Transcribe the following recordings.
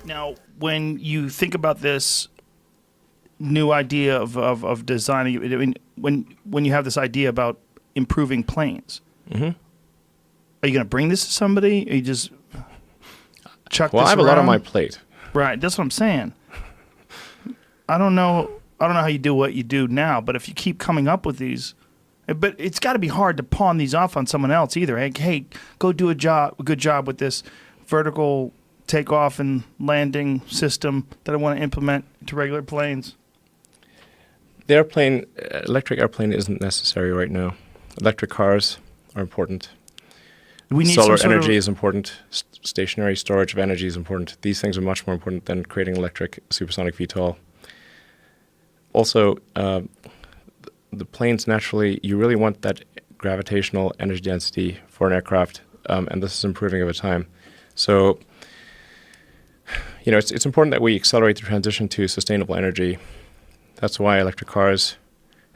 Now, when you think about this new idea of designing, I mean, when you have this idea about improving planes, are you going to bring this to somebody? Or you just chuck this around? Well, I have a lot on my plate. Right, that's what I'm saying. I don't know how you do what you do now, but if you keep coming up with these, but it's got to be hard to pawn these off on someone else either. Hey, go do a good job with this vertical takeoff and landing system that I want to implement to regular planes. The electric airplane isn't necessary right now. Electric cars are important. We need Solar energy is important. Stationary storage of energy is important. These things are much more important than creating electric supersonic VTOL. Also, the planes naturally, you really want that gravitational energy density for an aircraft, and this is improving over time. So, it's important that we accelerate the transition to sustainable energy. That's why electric cars,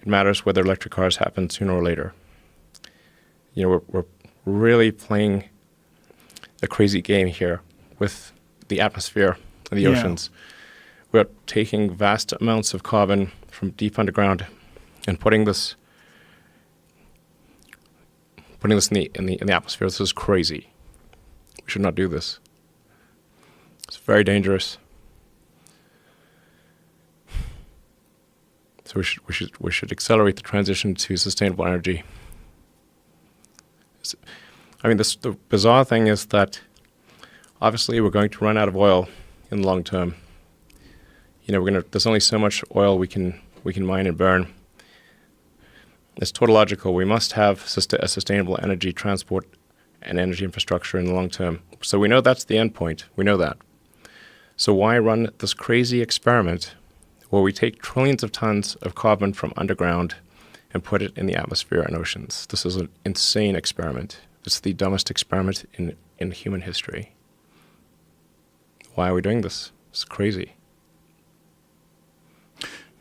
it matters whether electric cars happen sooner or later. We're really playing a crazy game here with the atmosphere and the oceans. We're taking vast amounts of carbon from deep underground and putting this in the atmosphere. This is crazy. We should not do this. It's very dangerous. So we should accelerate the transition to sustainable energy. The bizarre thing is that obviously we're going to run out of oil in the long term. There's only so much oil we can mine and burn. It's tautological. We must have a sustainable energy transport and energy infrastructure in the long term. So we know that's the end point. We know that. So why run this crazy experiment where we take trillions of tons of carbon from underground and put it in the atmosphere and oceans? This is an insane experiment. It's the dumbest experiment in human history. Why are we doing this? It's crazy.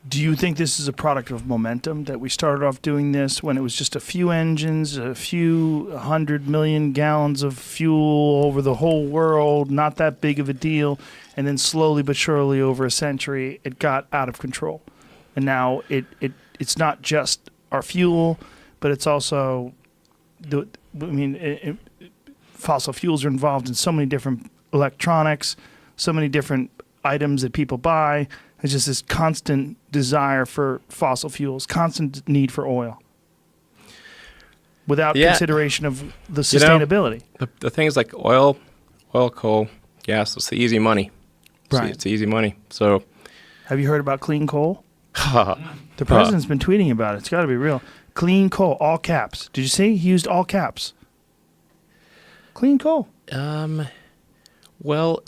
Do you think this is a product of momentum, that we started off doing this when it was just a few engines, a few 100 million gallons of fuel over the whole world, not that big of a deal, and then slowly but surely over a century it got out of control? And now it's not just our fuel, but it's also fossil fuels are involved in so many different electronics, so many different items that people buy. It's just this constant desire for fossil fuels, constant need for oil, without consideration of the sustainability. The thing is, like oil, coal, gas, it's the easy money. Right. It's the easy money. So, have you heard about clean coal? The president's been tweeting about it. It's got to be real. Clean coal, all caps. Did you see? He used all caps. Clean coal. Well,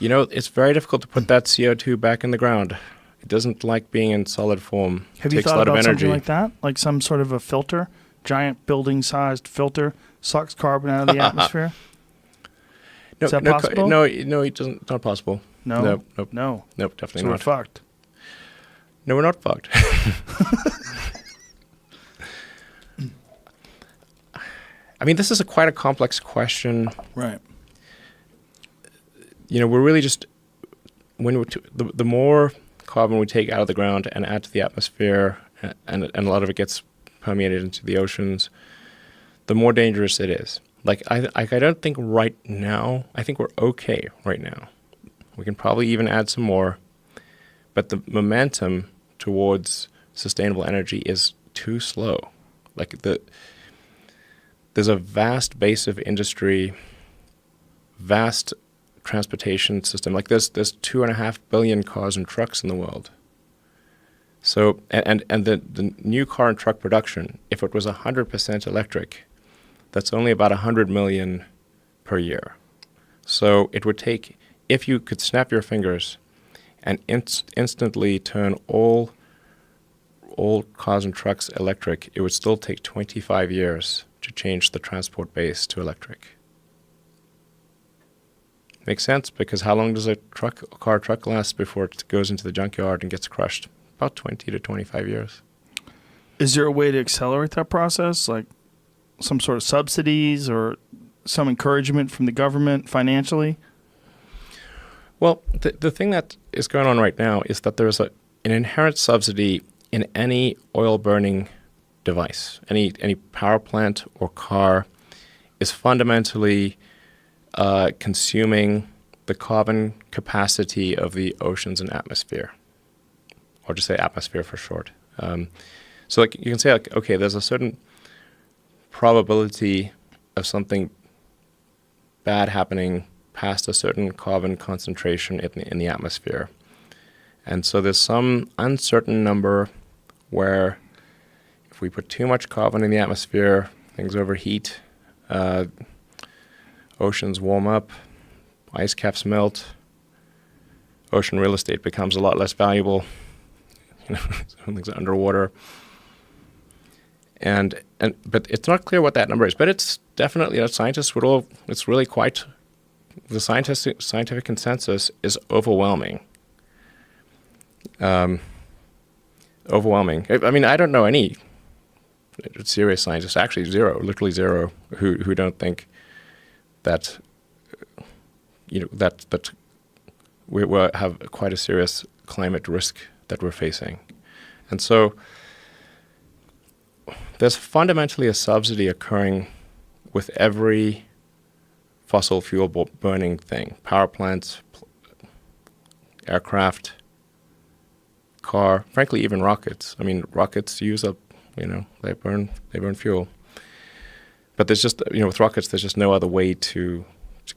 it's very difficult to put that CO2 back in the ground. It doesn't like being in solid form. Have you thought about something like that? Like some sort of a filter? Giant building-sized filter sucks carbon out of the atmosphere? Is that possible? No, it doesn't. It's not possible. No? Nope, definitely so not. We're fucked. No, we're not fucked. This is quite a complex question. Right. We're really just, the more carbon we take out of the ground and add to the atmosphere, and a lot of it gets permeated into the oceans, the more dangerous it is. I don't think right now, I think we're okay right now. We can probably even add some more, but the momentum towards sustainable energy is too slow. There's a vast base of industry, vast transportation system. There's 2.5 billion cars and trucks in the world. So and the new car and truck production, if it was 100% electric, that's only about 100 million per year. So it would take, if you could snap your fingers and instantly turn all cars and trucks electric, it would still take 25 years to change the transport base to electric. Makes sense, because how long does a car truck last before it goes into the junkyard and gets crushed? About 20 to 25 years. Is there a way to accelerate that process, like some sort of subsidies or some encouragement from the government financially? Well, the thing that is going on right now is that there's an inherent subsidy in any oil-burning device. Any power plant or car is fundamentally consuming the carbon capacity of the oceans and atmosphere, or just say atmosphere for short. So like you can say, like, okay, there's a certain probability of something bad happening past a certain carbon concentration in the atmosphere. And so there's some uncertain number where if we put too much carbon in the atmosphere, things overheat, oceans warm up, ice caps melt, ocean real estate becomes a lot less valuable, things are underwater. But it's not clear what that number is. But it's definitely, scientists would all, it's really quite, the scientific consensus is overwhelming. Overwhelming. I mean, I don't know any serious scientists, actually zero, literally zero, who don't think that, that we have quite a serious climate risk that we're facing. And so there's fundamentally a subsidy occurring with every fossil fuel burning thing, power plants, aircraft, car, frankly, even rockets. I mean, rockets use up, they burn fuel. But there's just, with rockets, there's just no other way to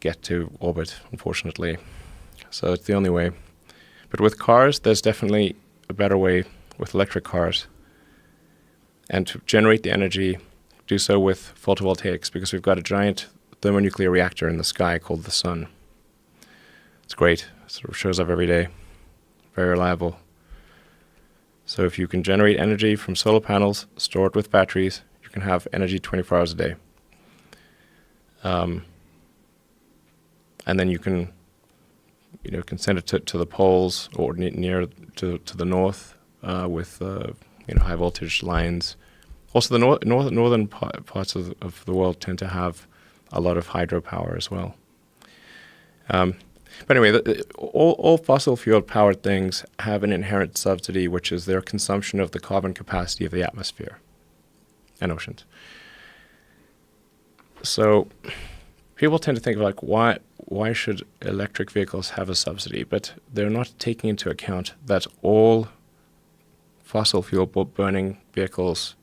get to orbit, unfortunately. So it's the only way. But with cars, there's definitely a better way with electric cars. And to generate the energy, do so with photovoltaics, because we've got a giant thermonuclear reactor in the sky called the sun. It's great. It sort of shows up every day. Very reliable. So if you can generate energy from solar panels, store it with batteries, you can have energy 24 hours a day. And then you can, can send it to the poles or near to the north with high voltage lines. Also, the northern parts of the world tend to have a lot of hydropower as well. But anyway, all fossil fuel powered things have an inherent subsidy, which is their consumption of the carbon capacity of the atmosphere and oceans. So people tend to think of like, why should electric vehicles have a subsidy? But they're not taking into account that all fossil fuel burning vehicles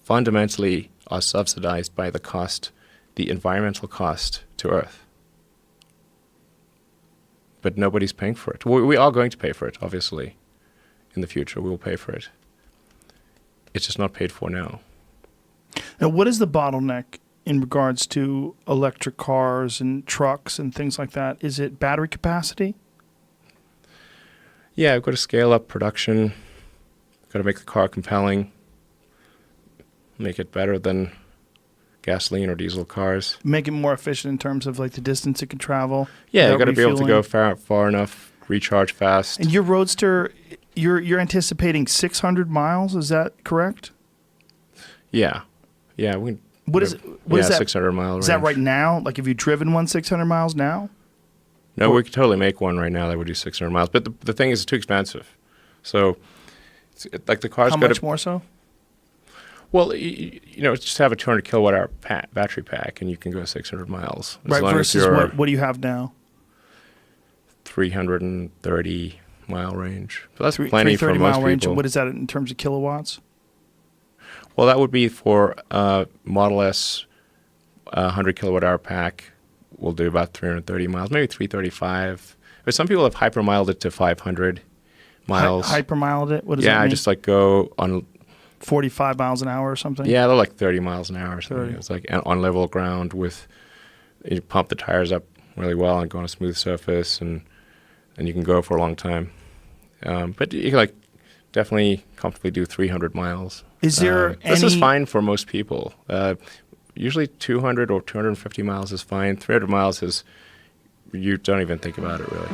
fundamentally are subsidized by the environmental cost to Earth. But nobody's paying for it. We are going to pay for it, obviously. In the future, we will pay for it. It's just not paid for now. Now, what is the bottleneck in regards to electric cars and trucks and things like that? Is it battery capacity? Yeah, we've got to scale up production. Got to make the car compelling. Make it better than gasoline or diesel cars. Make it more efficient in terms of like the distance it can travel. Yeah, you got to be able to go far enough, recharge fast. And your Roadster, you're anticipating 600 miles. Is that correct? Yeah. What is that? 600 mile range. Is that right now? Like, have you driven one 600 miles now? No, we could totally make one right now that would do 600 miles. But the thing is, it's too expensive. So, like the car's got How much more so? Well, just have a 200 kilowatt hour battery pack, and you can go 600 miles. Right, versus what do you have now? 330 mile range. But that's plenty for most mile people. Range. What is that in terms of kilowatts? Well, that would be for Model S 100 kilowatt hour pack. Will do about 330 miles, maybe 335. But some people have hypermiled it to 500 miles. Hypermiled it? What does that mean? Yeah, just like go on 45 miles an hour or something? Yeah, they're like 30 miles an hour or something. 30. It's like on level ground with, you pump the tires up really well and go on a smooth surface, and you can go for a long time. But you can definitely comfortably do 300 miles. Is there This is fine for most people. Usually 200 or 250 miles is fine. 300 miles is, you don't even think about it really.